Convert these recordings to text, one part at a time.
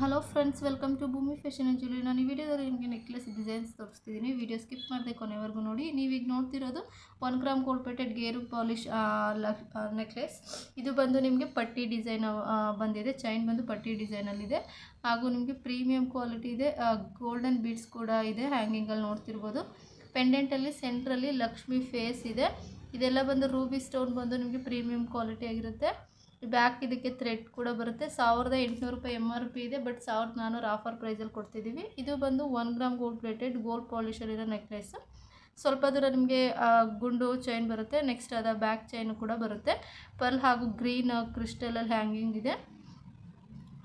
Hello friends, welcome to ಭೂಮಿ fashion and jewellery. ನಾನು ಈ ವಿಡಿಯೋದಲ್ಲಿ ನಿಮಗೆ ನೆಕ್ಲೆಸ್ ಡಿಸೈನ್ಸ್ ತೋರಿಸ್ತಿದ್ದೀನಿ. ವಿಡಿಯೋ ಸ್ಕಿಪ್ ಮಾಡದೆ ಕೊನೆವರೆಗೂ ನೋಡಿ. ನೀವೀಗ ನೋಡ್ತಿರೋದು 1 ಗ್ರಾಮ್ ಗೋಲ್ಡ್ ಪ್ಲೇಟೆಡ್ ಗೇರು ಪಾಲಿಶ್ ನೆಕ್ಲೆಸ್. ಇದು ಬಂದು ನಿಮಗೆ ಪಟ್ಟಿ ಡಿಸೈನ್ ಬಂದಿದೆ. ಚೈನ್ ಬಂದು ಪಟ್ಟಿ ಡಿಸೈನಲ್ಲಿದೆ. ಹಾಗೂ ನಿಮಗೆ ಪ್ರೀಮಿಯಂ ಕ್ವಾಲಿಟಿ ಇದೆ. ಗೋಲ್ಡನ್ ಬೀಡ್ಸ್ ಕೂಡ ಇದೆ. ಹ್ಯಾಂಗಿಂಗಲ್ಲಿ ನೋಡ್ತಿರ್ಬೋದು. ಪೆಂಡೆಂಟಲ್ಲಿ ಸೆಂಟ್ರಲ್ಲಿ ಲಕ್ಷ್ಮಿ ಫೇಸ್ ಇದೆ. ಇದೆಲ್ಲ ಬಂದು ರೂಬಿ ಸ್ಟೋನ್ ಬಂದು ನಿಮಗೆ ಪ್ರೀಮಿಯಂ ಕ್ವಾಲಿಟಿ ಆಗಿರುತ್ತೆ. ಬ್ಯಾಕ್ ಇದಕ್ಕೆ ಥ್ರೆಡ್ ಕೂಡ ಬರುತ್ತೆ. 1800 ರೂಪಾಯಿ MRP ಇದೆ, ಬಟ್ 1400 ಆಫರ್ ಪ್ರೈಸಲ್ಲಿ ಕೊಡ್ತಿದ್ದೀವಿ. ಇದು ಬಂದು 1 ಗ್ರಾಮ್ ಗೋಲ್ಡ್ ಪ್ಲೇಟೆಡ್ ಗೋಲ್ಡ್ ಪಾಲಿಶಲ್ಲಿರೋ ನೆಕ್ಲೆಸ್. ಸ್ವಲ್ಪ ದೂರ ನಿಮಗೆ ಗುಂಡು ಚೈನ್ ಬರುತ್ತೆ. ನೆಕ್ಸ್ಟ್ ಅದ ಬ್ಯಾಕ್ ಚೈನು ಕೂಡ ಬರುತ್ತೆ. ಪರ್ಲ್ ಹಾಗೂ ಗ್ರೀನ್ ಕ್ರಿಸ್ಟಲಲ್ಲಿ ಹ್ಯಾಂಗಿಂಗ್ ಇದೆ.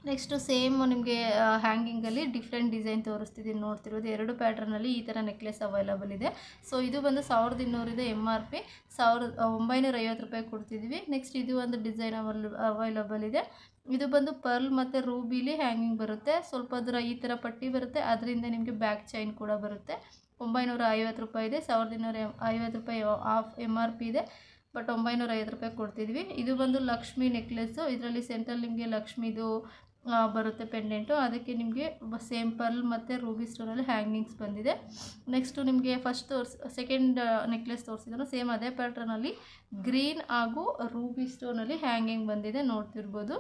ನೆಕ್ಸ್ಟು ಸೇಮ್ ನಿಮಗೆ ಹ್ಯಾಂಗಿಂಗಲ್ಲಿ ಡಿಫ್ರೆಂಟ್ ಡಿಸೈನ್ ತೋರಿಸ್ತಿದ್ದೀನಿ. ನೋಡ್ತಿರೋದು 2 ಪ್ಯಾಟ್ರನಲ್ಲಿ ಈ ಥರ ನೆಕ್ಲೆಸ್ ಅವೈಲಬಲ್ ಇದೆ. ಸೊ ಇದು ಬಂದು 1200 ಇದೆ MRP. 1950 ರೂಪಾಯಿ ಕೊಡ್ತಿದ್ದೀವಿ. ನೆಕ್ಸ್ಟ್ ಇದು ಒಂದು ಡಿಸೈನ್ ಅವೈಲಬಲ್ ಇದೆ. ಇದು ಬಂದು ಪರ್ಲ್ ಮತ್ತು ರೂಬಿಲಿ ಹ್ಯಾಂಗಿಂಗ್ ಬರುತ್ತೆ. ಸ್ವಲ್ಪ ದೂರ ಈ ಥರ ಪಟ್ಟಿ ಬರುತ್ತೆ. ಅದರಿಂದ ನಿಮಗೆ ಬ್ಯಾಕ್ ಚೈನ್ ಕೂಡ ಬರುತ್ತೆ. 950 ರೂಪಾಯಿ ಇದೆ. 1250 ರೂಪಾಯಿ ಆಫ್ MRP ಇದೆ, ಬಟ್ 950 ರೂಪಾಯಿ ಕೊಡ್ತಿದ್ವಿ. ಇದು ಬಂದು ಲಕ್ಷ್ಮಿ ನೆಕ್ಲೆಸ್ಸು. ಇದರಲ್ಲಿ ಸೆಂಟ್ರಲ್ಲಿ ನಿಮಗೆ ಲಕ್ಷ್ಮಿದು ಬರುತ್ತೆ ಪೆಂಡೆಂಟು. ಅದಕ್ಕೆ ನಿಮಗೆ ಸೇಮ್ ಪರ್ಲ್ ಮತ್ತು ರೂಬಿ ಸ್ಟೋನಲ್ಲಿ ಹ್ಯಾಂಗಿಂಗ್ಸ್ ಬಂದಿದೆ. ನೆಕ್ಸ್ಟು ನಿಮಗೆ ಸೆಕೆಂಡ್ ನೆಕ್ಲೆಸ್ ತೋರಿಸಿದ್ರು. ಸೇಮ್ ಅದೇ ಪ್ಯಾಟ್ರನಲ್ಲಿ ಗ್ರೀನ್ ಹಾಗೂ ರೂಬಿ ಸ್ಟೋನಲ್ಲಿ ಹ್ಯಾಂಗಿಂಗ್ ಬಂದಿದೆ, ನೋಡ್ತಿರ್ಬೋದು.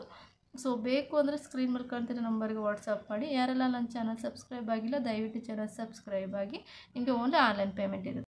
ಸೊ ಬೇಕು ಅಂದರೆ ಸ್ಕ್ರೀನ್ ಮೇಲೆ ಕಾಣ್ತಿರೋ ನಂಬರ್ಗೆ ವಾಟ್ಸಪ್ ಮಾಡಿ. ಯಾರೆಲ್ಲ ನನ್ನ ಚಾನಲ್ ಸಬ್ಸ್ಕ್ರೈಬ್ ಆಗಿಲ್ಲ, ದಯವಿಟ್ಟು ಚಾನಲ್ ಸಬ್ಸ್ಕ್ರೈಬ್ ಆಗಿ. ನಿಮಗೆ ಓನ್ಲಿ ಆನ್ಲೈನ್ ಪೇಮೆಂಟ್ ಇರುತ್ತೆ.